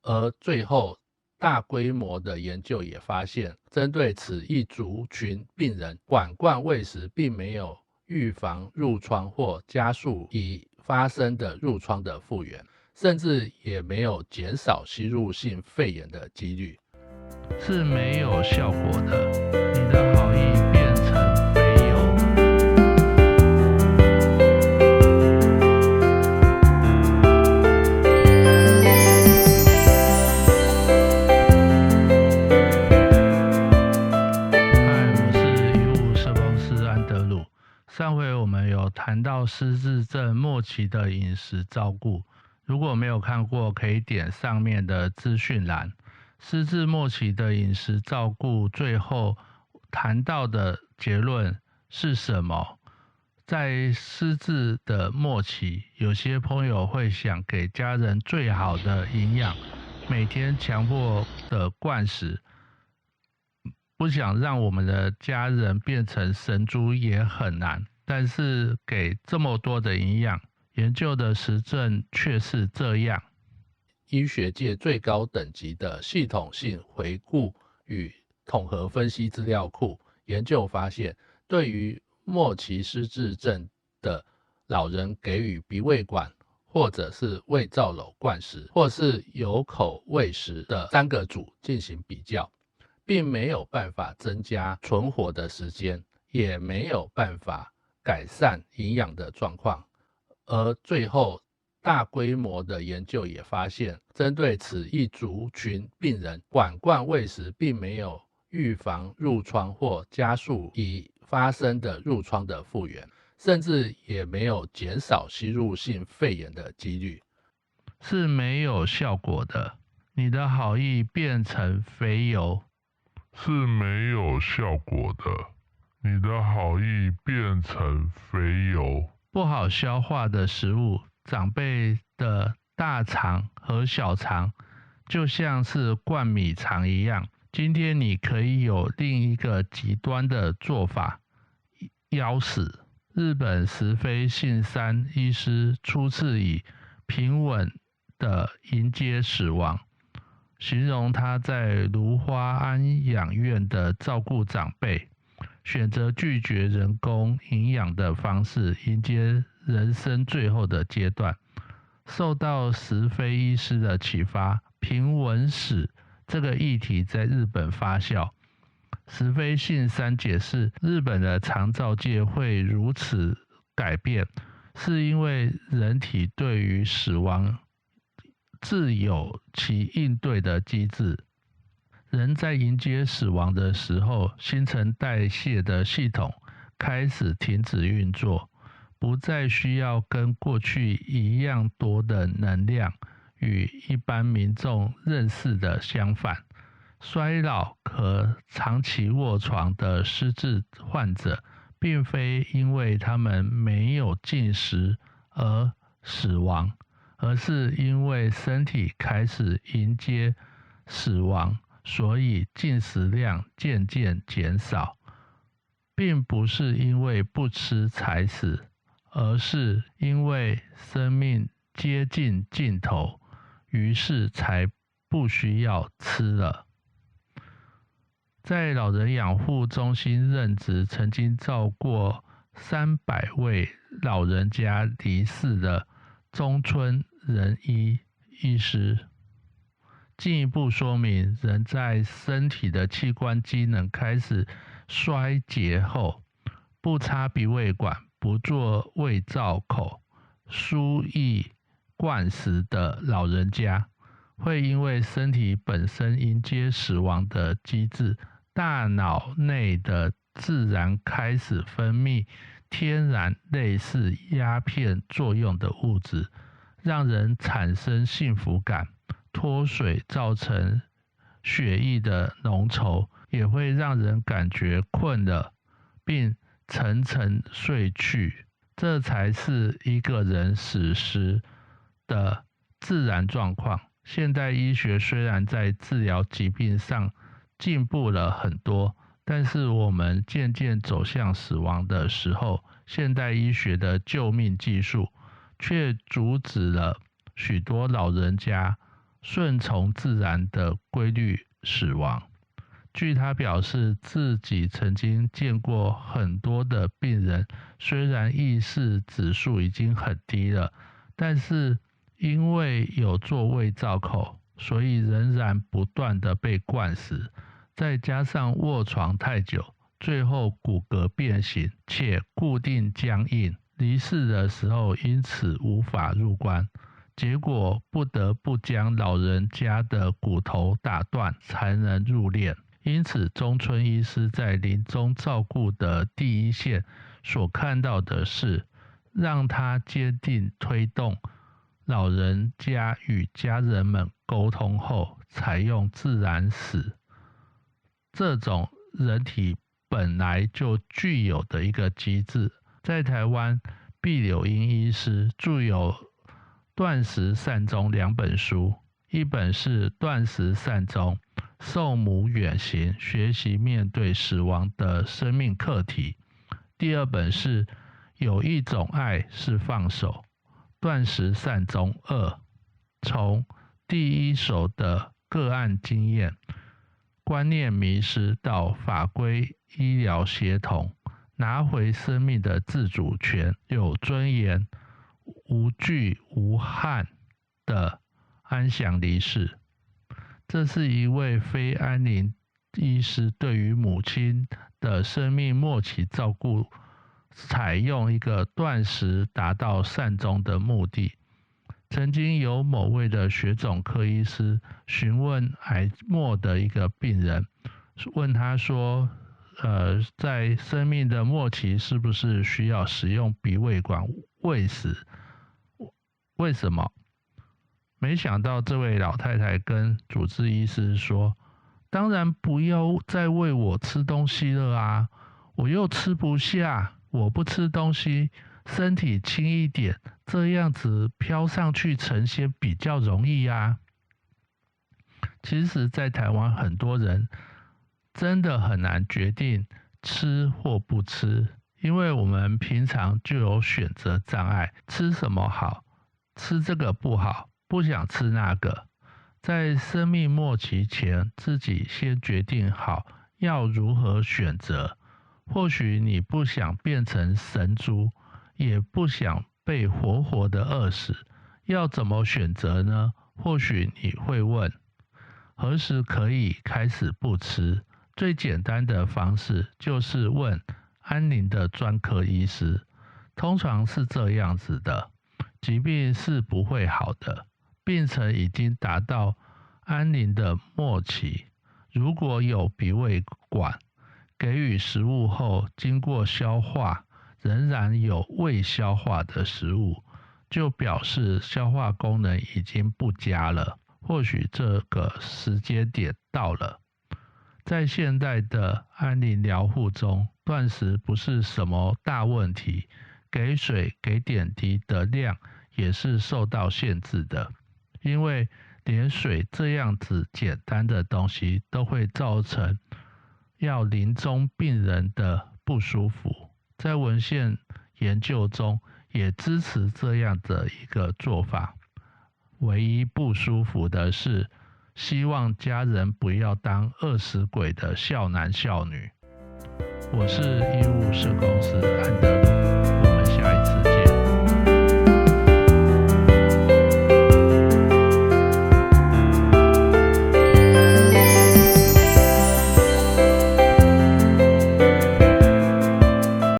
而最后大规模的研究也发现，针对此一族群病人，管灌喂食并没有预防褥疮或加速已发生的褥疮的复原，甚至也没有减少吸入性肺炎的几率。是没有效果的。你的好意变成肥油。嗨，我是医务社工师安德鲁。上回我们有谈到失智症末期的饮食照顾，如果没有看过，可以点上面的资讯栏。失智末期的饮食照顾，最后谈到的结论是什么？在失智的末期，有些朋友会想给家人最好的营养，每天强迫的灌食，不想让我们的家人变成神猪也很难。但是给这么多的营养，研究的实证却是这样。医学界最高等级的系统性回顾与统合分析资料库研究发现，对于末期失智症的老人给予鼻胃管或者是胃造瘘灌食，或是有口喂食的3个组进行比较，并没有办法增加存活的时间，也没有办法改善营养的状况。而最后大规模的研究也发现，针对此一族群病人，管灌喂食并没有预防褥疮或加速已发生的褥疮的复原，甚至也没有减少吸入性肺炎的几率。是没有效果的。你的好意变成肥油。是没有效果的。你的好意变成肥油。不好消化的食物，长辈的大肠和小肠就像是灌米肠一样。今天你可以有另一个极端的做法，咬死。日本石飞信三医师初次以平稳的迎接死亡，形容他在芦花安养院的照顾长辈，选择拒绝人工营养的方式迎接人生最后的阶段。受到石飞医师的启发，平稳死这个议题在日本发酵。石飞信三解释，日本的长照界会如此改变，是因为人体对于死亡自有其应对的机制。人在迎接死亡的时候，新陈代谢的系统开始停止运作，不再需要跟过去一样多的能量，与一般民众认识的相反。衰老和长期卧床的失智患者，并非因为他们没有进食而死亡，而是因为身体开始迎接死亡，所以进食量渐渐减少，并不是因为不吃才死，而是因为生命接近尽头，于是才不需要吃了。在老人养护中心任职，曾经照过300位老人家离世的中村仁一医师，进一步说明，人在身体的器官机能开始衰竭后，不插鼻胃管、不做胃造口、输液灌食的老人家，会因为身体本身迎接死亡的机制，大脑内的自然开始分泌天然类似鸦片作用的物质，让人产生幸福感。脱水造成血液的浓稠，也会让人感觉困了，并沉沉睡去。这才是一个人死时的自然状况。现代医学虽然在治疗疾病上进步了很多，但是我们渐渐走向死亡的时候，现代医学的救命技术却阻止了许多老人家顺从自然的规律死亡。据他表示，自己曾经见过很多的病人，虽然意识指数已经很低了，但是因为有做胃造口，所以仍然不断的被灌食，再加上卧床太久，最后骨骼变形且固定僵硬，离世的时候因此无法入棺，结果不得不将老人家的骨头打断才能入殓。因此，中村医师在临终照顾的第一线所看到的是，让他坚定推动老人家与家人们沟通后，采用自然死这种人体本来就具有的一个机制。在台湾，毕柳英医师著有《断食善终》2本书，一本是《断食善终：送母远行，学习面对死亡的生命课题》，第二本是《有一种爱是放手：断食善终2》，从第一手的个案经验、观念迷失到法规医疗协同，拿回生命的自主权，有尊严、无惧无憾的安详离世。这是一位非安宁医师对于母亲的生命末期照顾，采用一个断食达到善终的目的。曾经有某位的血肿科医师询问癌末的一个病人，问他说，在生命的末期是不是需要使用鼻胃管喂食？为什么？没想到这位老太太跟主治医师说，当然不要再喂我吃东西了啊，我又吃不下，我不吃东西，身体轻一点，这样子飘上去成仙比较容易啊。其实在台湾很多人真的很难决定吃或不吃，因为我们平常就有选择障碍，吃什么好，吃这个不好，不想吃那个。在生命末期前，自己先决定好要如何选择。或许你不想变成神猪，也不想被活活的饿死，要怎么选择呢？或许你会问，何时可以开始不吃？最简单的方式就是问安宁的专科医师，通常是这样子的：疾病是不会好的，病程已经达到安宁的末期，如果有鼻胃管，给予食物后经过消化仍然有未消化的食物，就表示消化功能已经不佳了，或许这个时间点到了。在现代的安宁疗护中，断食不是什么大问题，给水给点滴的量也是受到限制的，因为连水这样子简单的东西都会造成要临终病人的不舒服。在文献研究中也支持这样的一个做法，唯一不舒服的是希望家人不要当饿死鬼的孝男孝女。我是医务社工师安德鲁。